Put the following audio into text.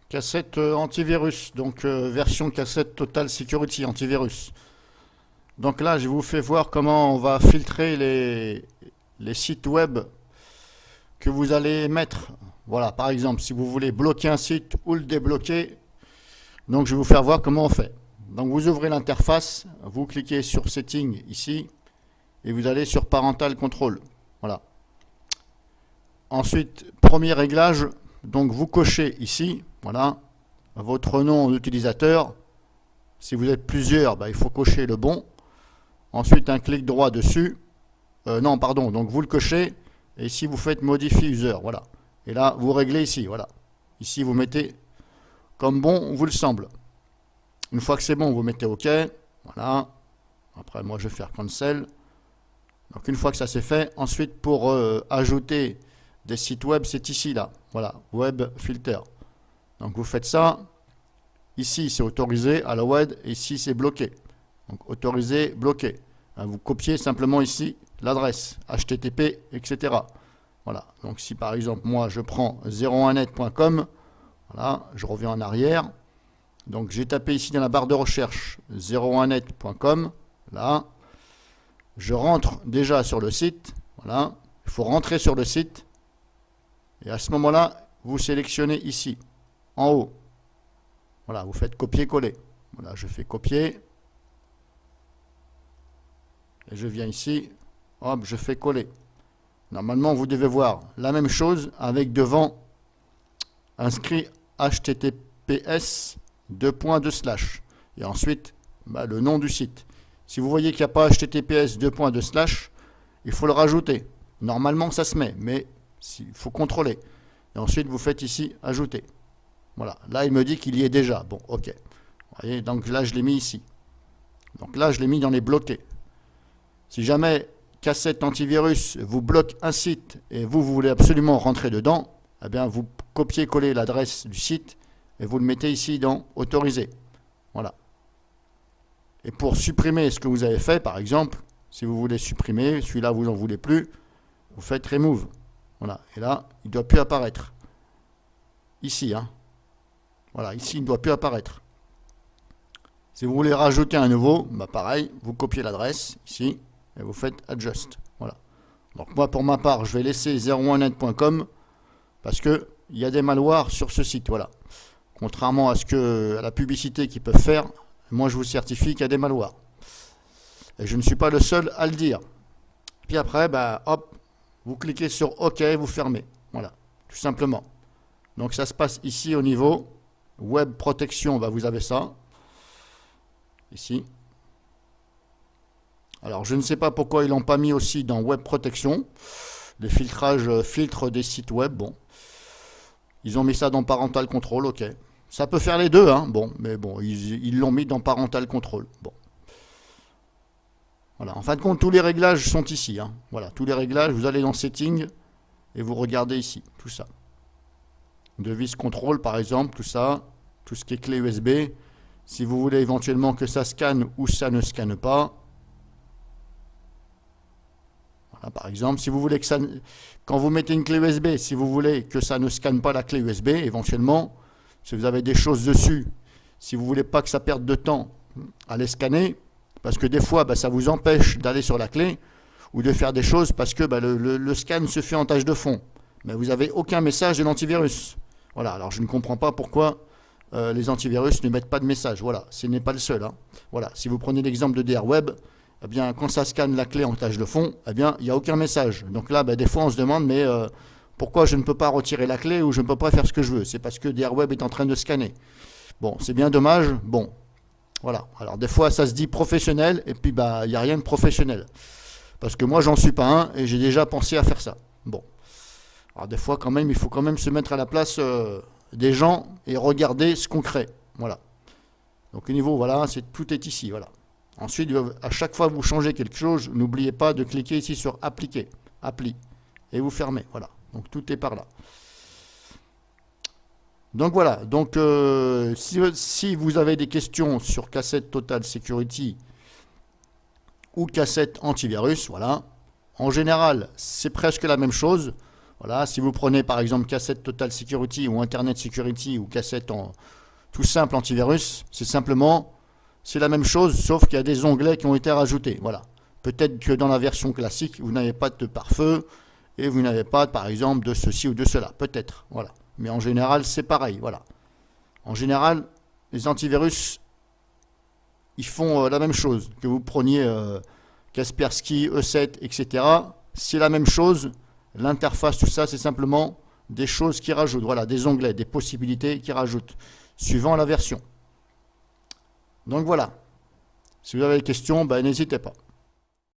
Cassette antivirus, donc version cassette Total Security antivirus. Donc là, je vous fais voir comment on va filtrer les sites web que vous allez mettre. Voilà, par exemple, si vous voulez bloquer un site ou le débloquer, donc je vais vous faire voir comment on fait. Donc vous ouvrez l'interface, vous cliquez sur Settings ici, et vous allez sur Parental Control. Voilà. Ensuite, premier réglage, donc vous cochez ici, voilà, votre nom d'utilisateur. Si vous êtes plusieurs, il faut cocher le bon. Ensuite, un clic droit dessus. Non, pardon, donc vous le cochez. Et ici, vous faites Modify User, voilà. Et là, vous réglez ici, voilà. Ici, vous mettez comme bon vous le semble. Une fois que c'est bon, vous mettez OK. Voilà. Après, moi, je vais faire Cancel. Donc, une fois que ça c'est fait, ensuite, pour ajouter des sites web, c'est ici, là. Voilà, Web Filter. Donc, vous faites ça. Ici, c'est autorisé à la web. Et ici, c'est bloqué. Donc, autorisé, bloqué. Vous copiez simplement ici l'adresse, HTTP, etc. Voilà. Donc, si par exemple, moi, je prends 01net.com, voilà, je reviens en arrière. Donc, j'ai tapé ici dans la barre de recherche 01net.com. Là, je rentre déjà sur le site. Voilà. Il faut rentrer sur le site. Et à ce moment-là, vous sélectionnez ici, en haut. Voilà, vous faites copier-coller. Voilà, je fais copier. Et je viens ici, hop, je fais coller. Normalement, vous devez voir la même chose avec devant inscrit HTTPS : et ensuite le nom du site. Si vous voyez qu'il n'y a pas HTTPS : il faut le rajouter. Normalement, ça se met, mais il faut contrôler. Et ensuite, vous faites ici ajouter. Voilà, là, il me dit qu'il y est déjà. Bon, ok. Vous voyez, donc là, je l'ai mis ici. Donc là, je l'ai mis dans les bloqués. Si jamais cassette antivirus vous bloque un site et vous voulez absolument rentrer dedans, eh bien vous copiez-collez l'adresse du site et vous le mettez ici dans Autoriser. Voilà. Et pour supprimer ce que vous avez fait, par exemple, si vous voulez supprimer, celui-là vous n'en voulez plus, vous faites Remove. Voilà. Et là, il ne doit plus apparaître. Ici, hein. Voilà, ici, il ne doit plus apparaître. Si vous voulez rajouter un nouveau, pareil, vous copiez l'adresse ici. Et vous faites Adjust. Voilà. Donc moi, pour ma part, je vais laisser 01net.com parce qu'il y a des malwares sur ce site. Voilà. Contrairement à la publicité qu'ils peuvent faire, moi, je vous certifie qu'il y a des malwares. Et je ne suis pas le seul à le dire. Puis après, hop, vous cliquez sur OK, vous fermez. Voilà. Tout simplement. Donc ça se passe ici au niveau Web Protection. Vous avez ça. Ici. Alors, je ne sais pas pourquoi ils l'ont pas mis aussi dans Web Protection. Les filtrages filtrent des sites web. Bon. Ils ont mis ça dans Parental Control, ok. Ça peut faire les deux, hein. Bon, mais bon, ils l'ont mis dans Parental Control. Bon. Voilà. En fin de compte, tous les réglages sont ici, hein. Voilà, tous les réglages, vous allez dans Settings et vous regardez ici, tout ça. Device Control, par exemple, tout ça. Tout ce qui est clé USB. Si vous voulez éventuellement que ça scanne ou ça ne scanne pas. Par exemple, si vous voulez que ça, quand vous mettez une clé USB, si vous voulez que ça ne scanne pas la clé USB, éventuellement, si vous avez des choses dessus, si vous ne voulez pas que ça perde de temps à les scanner, parce que des fois, ça vous empêche d'aller sur la clé ou de faire des choses parce que le scan se fait en tâche de fond. Mais vous n'avez aucun message de l'antivirus. Voilà, alors je ne comprends pas pourquoi les antivirus ne mettent pas de message. Voilà, ce n'est pas le seul, hein. Voilà, si vous prenez l'exemple de DRWeb, eh bien, quand ça scanne la clé en tâche de fond, eh bien, il n'y a aucun message. Donc là, des fois, on se demande, mais pourquoi je ne peux pas retirer la clé ou je ne peux pas faire ce que je veux? C'est parce que DRWeb est en train de scanner. Bon, c'est bien dommage. Bon, voilà. Alors, des fois, ça se dit professionnel et puis, il n'y a rien de professionnel. Parce que moi, j'en suis pas un et j'ai déjà pensé à faire ça. Bon. Alors, des fois, quand même, il faut quand même se mettre à la place des gens et regarder ce qu'on crée. Voilà. Donc, au niveau, voilà, tout est ici, voilà. Ensuite, à chaque fois que vous changez quelque chose, n'oubliez pas de cliquer ici sur Appliquer, Appli, et vous fermez. Voilà, donc tout est par là. Donc voilà, donc si vous avez des questions sur cassette Total Security ou cassette antivirus, voilà. En général, c'est presque la même chose. Voilà, si vous prenez par exemple cassette Total Security ou Internet Security ou cassette en tout simple antivirus, c'est la même chose, sauf qu'il y a des onglets qui ont été rajoutés. Voilà. Peut-être que dans la version classique, vous n'avez pas de pare-feu et vous n'avez pas, par exemple, de ceci ou de cela. Peut-être. Voilà. Mais en général, c'est pareil. Voilà. En général, les antivirus, ils font la même chose. Que vous preniez Kaspersky, E7, etc. C'est la même chose. L'interface, tout ça, c'est simplement des choses qui rajoutent. Voilà, des onglets, des possibilités qui rajoutent, suivant la version. Donc voilà. Si vous avez des questions, ben, n'hésitez pas.